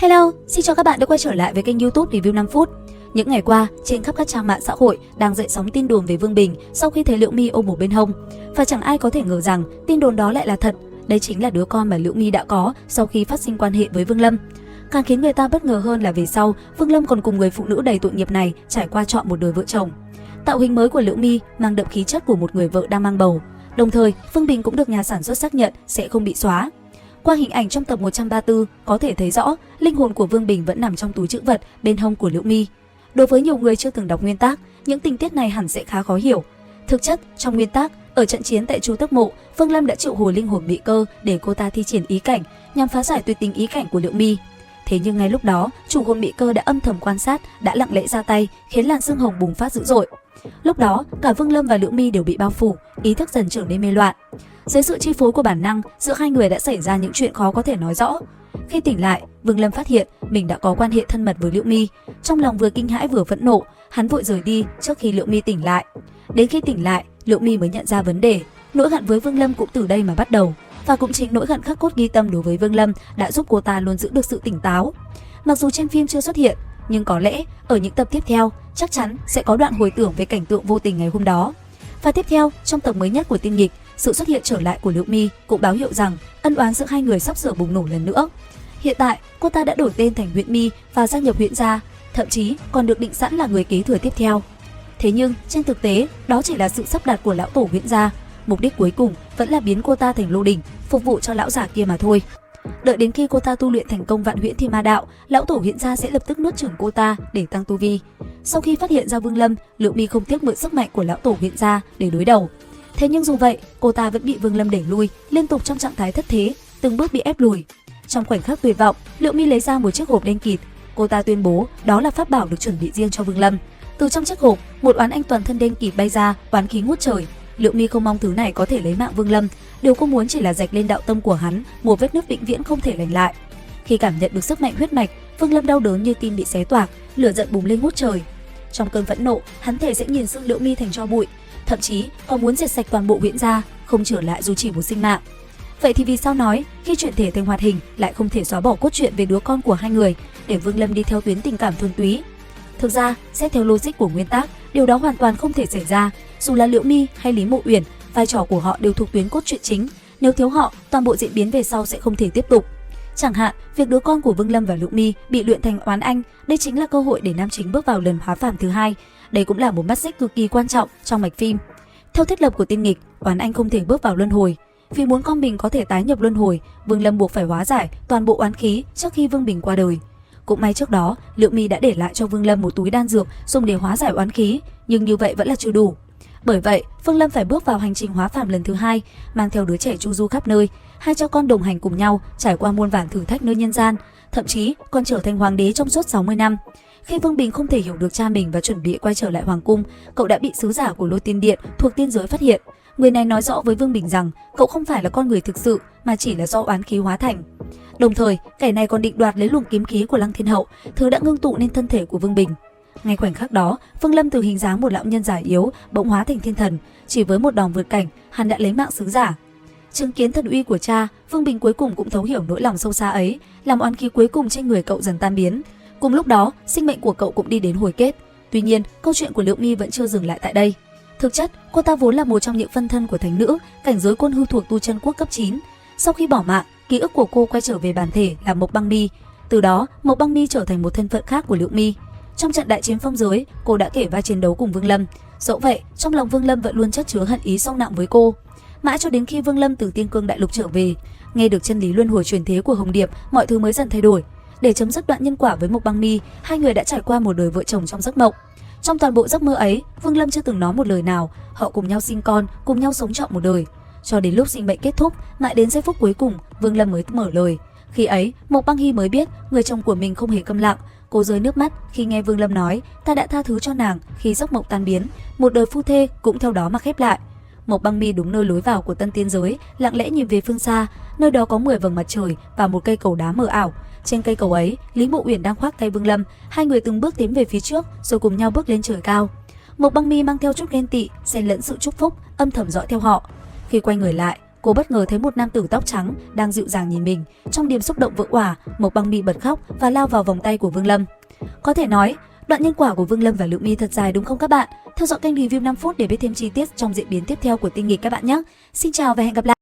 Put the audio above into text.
Hello, xin chào các bạn đã quay trở lại với kênh YouTube Review 5 phút. Những ngày qua, trên khắp các trang mạng xã hội đang dậy sóng tin đồn về Vương Bình sau khi thấy Liễu My ôm bổ bên hông. Và chẳng ai có thể ngờ rằng tin đồn đó lại là thật. Đây chính là đứa con mà Liễu My đã có sau khi phát sinh quan hệ với Vương Lâm. Càng khiến người ta bất ngờ hơn là về sau, Vương Lâm còn cùng người phụ nữ đầy tội nghiệp này trải qua trọn một đời vợ chồng. Tạo hình mới của Liễu My mang đậm khí chất của một người vợ đang mang bầu. Đồng thời, Vương Bình cũng được nhà sản xuất xác nhận sẽ không bị xóa. Qua hình ảnh trong tập 134 có thể thấy rõ linh hồn của Vương Bình vẫn nằm trong túi trữ vật bên hông của Liễu My. Đối với nhiều người chưa từng đọc nguyên tác, những tình tiết này hẳn sẽ khá khó hiểu. Thực chất, trong nguyên tác, ở trận chiến tại Chu Tước Mộ, Vương Lâm đã triệu hồi linh hồn Mị Cơ để cô ta thi triển ý cảnh nhằm phá giải tuyệt tình ý cảnh của Liễu My. Thế nhưng ngay lúc đó, chủ hồn Mị Cơ đã âm thầm quan sát, đã lặng lẽ ra tay, khiến làn sương hồng bùng phát dữ dội. Lúc đó, cả Vương Lâm và Liễu My đều bị bao phủ, ý thức dần trở nên mê loạn. Dưới sự chi phối của bản năng, giữa hai người đã xảy ra những chuyện khó có thể nói rõ. Khi tỉnh lại, Vương Lâm phát hiện mình đã có quan hệ thân mật với Liễu My. Trong lòng vừa kinh hãi vừa phẫn nộ, hắn vội rời đi trước khi Liễu My tỉnh lại. Đến khi tỉnh lại, Liễu My mới nhận ra vấn đề. Nỗi hận với Vương Lâm cũng từ đây mà bắt đầu. Và cũng chính nỗi hận khắc cốt ghi tâm đối với Vương Lâm đã giúp cô ta luôn giữ được sự tỉnh táo. Mặc dù trên phim chưa xuất hiện, nhưng có lẽ ở những tập tiếp theo chắc chắn sẽ có đoạn hồi tưởng về cảnh tượng vô tình ngày hôm đó. Và tiếp theo, trong tập mới nhất của Tiên Nghịch, sự xuất hiện trở lại của Liễu My cũng báo hiệu rằng ân oán giữa hai người sắp sửa bùng nổ lần nữa. Hiện tại, cô ta đã đổi tên thành Huyện My và gia nhập huyện gia, thậm chí còn được định sẵn là người kế thừa tiếp theo. Thế nhưng, trên thực tế, đó chỉ là sự sắp đặt của lão tổ huyện gia. Mục đích cuối cùng vẫn là biến cô ta thành lô đỉnh, phục vụ cho lão già kia mà thôi. Đợi đến khi cô ta tu luyện thành công Vạn Huyễn Thiên Ma Đạo, lão tổ huyện gia sẽ lập tức nuốt chửng cô ta để tăng tu vi. Sau khi phát hiện ra Vương Lâm, Liễu My không tiếc mượn sức mạnh của lão tổ huyện gia để đối đầu. Thế nhưng dù vậy, cô ta vẫn bị Vương Lâm đẩy lui, liên tục trong trạng thái thất thế, từng bước bị ép lùi. Trong khoảnh khắc tuyệt vọng, Liễu My lấy ra một chiếc hộp đen kịt. Cô ta tuyên bố đó là pháp bảo được chuẩn bị riêng cho Vương Lâm. Từ trong chiếc hộp, một oán anh toàn thân đen kịt bay ra, oán khí ngút trời. Liễu My không mong thứ này có thể lấy mạng Vương Lâm, điều cô muốn chỉ là rạch lên đạo tâm của hắn, một vết nứt vĩnh viễn không thể lành lại. Khi cảm nhận được sức mạnh huyết mạch, Vương Lâm đau đớn như tim bị xé toạc, lửa giận bùng lên ngút trời. Trong cơn phẫn nộ, hắn thể sẽ nghiền xương Liễu My thành tro bụi, thậm chí còn muốn diệt sạch toàn bộ huyện gia, không trở lại dù chỉ một sinh mạng. Vậy thì vì sao nói khi chuyển thể thành hoạt hình lại không thể xóa bỏ cốt truyện về đứa con của hai người, để Vương Lâm đi theo tuyến tình cảm thuần túy? Thực ra, xét theo logic của nguyên tác, điều đó hoàn toàn không thể xảy ra. Dù là Liễu My hay Lý Mộ Uyển, vai trò của họ đều thuộc tuyến cốt truyện chính. Nếu thiếu họ, toàn bộ diễn biến về sau sẽ không thể tiếp tục. Chẳng hạn, việc đứa con của Vương Lâm và Liễu My bị luyện thành oán anh, đây chính là cơ hội để nam chính bước vào lần hóa phàm thứ hai. Đây cũng là một mắt xích cực kỳ quan trọng trong mạch phim. Theo thiết lập của Tiên Nghịch, oán anh không thể bước vào luân hồi. Vì muốn con mình có thể tái nhập luân hồi, Vương Lâm buộc phải hóa giải toàn bộ oán khí trước khi Vương Bình qua đời. Cũng may trước đó, Liễu My đã để lại cho Vương Lâm một túi đan dược dùng để hóa giải oán khí, nhưng như vậy vẫn là chưa đủ. Bởi vậy, Vương Lâm phải bước vào hành trình hóa phàm lần thứ hai, mang theo đứa trẻ chu du khắp nơi, hai cha con đồng hành cùng nhau trải qua muôn vàn thử thách nơi nhân gian, thậm chí còn trở thành hoàng đế trong suốt 60 năm. Khi Vương Bình không thể hiểu được cha mình và chuẩn bị quay trở lại hoàng cung, cậu đã bị sứ giả của Lôi Tiên Điện thuộc tiên giới phát hiện. Người này nói rõ với Vương Bình rằng cậu không phải là con người thực sự mà chỉ là do oán khí hóa thành. Đồng thời, kẻ này còn định đoạt lấy luồng kiếm khí của Lăng Thiên Hậu, thứ đã ngưng tụ nên thân thể của Vương Bình. Ngay khoảnh khắc đó, Vương Lâm từ hình dáng một lão nhân già yếu bỗng hóa thành thiên thần, chỉ với một đòn vượt cảnh, hắn đã lấy mạng sứ giả. Chứng kiến thần uy của cha, Vương Bình cuối cùng cũng thấu hiểu nỗi lòng sâu xa ấy, làm oán khí cuối cùng trên người cậu dần tan biến. Cùng lúc đó, sinh mệnh của cậu cũng đi đến hồi kết. Tuy nhiên, câu chuyện của Liễu My vẫn chưa dừng lại tại đây. Thực chất, cô ta vốn là một trong những phân thân của thánh nữ, cảnh giới quân hư thuộc tu chân quốc cấp 9. Sau khi bỏ mạng, ký ức của cô quay trở về bản thể là Mộc Băng Mi. Từ đó, Mộc Băng Mi trở thành một thân phận khác của Liễu My. Trong trận đại chiến phong giới, cô đã kể vai chiến đấu cùng Vương Lâm. Dẫu vậy, trong lòng Vương Lâm vẫn luôn chất chứa hận ý sâu nặng với cô. Mãi cho đến khi Vương Lâm từ Tiên Cương Đại Lục trở về, nghe được chân lý luân hồi truyền thế của Hồng Điệp, mọi thứ mới dần thay đổi. Để chấm dứt đoạn nhân quả với Mộc Băng Mi, hai người đã trải qua một đời vợ chồng trong giấc mộng. Trong toàn bộ giấc mơ ấy, Vương Lâm chưa từng nói một lời nào, họ cùng nhau sinh con, cùng nhau sống trọn một đời. Cho đến lúc sinh mệnh kết thúc, mãi đến giây phút cuối cùng, Vương Lâm mới mở lời. Khi ấy, Mộc Băng Hi mới biết người chồng của mình không hề câm lặng. Cô rơi nước mắt khi nghe Vương Lâm nói, ta đã tha thứ cho nàng khi giấc mộng tan biến, một đời phu thê cũng theo đó mà khép lại. Mộc Băng Mi đúng nơi lối vào của Tân Tiên giới, lặng lẽ nhìn về phương xa, nơi đó có 10 vầng mặt trời và một cây cầu đá mờ ảo. Trên cây cầu ấy, Lý Mộ Uyển đang khoác tay Vương Lâm, hai người từng bước tiến về phía trước rồi cùng nhau bước lên trời cao. Mộc Băng Mi mang theo chút ghen tị, xen lẫn sự chúc phúc, âm thầm dõi theo họ. Khi quay người lại, Cô bất ngờ thấy một nam tử tóc trắng đang dịu dàng nhìn mình. Trong niềm xúc động vỡ òa, Mộc Băng Mi bật khóc và lao vào vòng tay của Vương Lâm. Có thể nói, đoạn nhân quả của Vương Lâm và Lượng Mi thật dài đúng không các bạn? Theo dõi kênh review 5 phút để biết thêm chi tiết trong diễn biến tiếp theo của Tinh Nghịch các bạn nhé. Xin chào và hẹn gặp lại.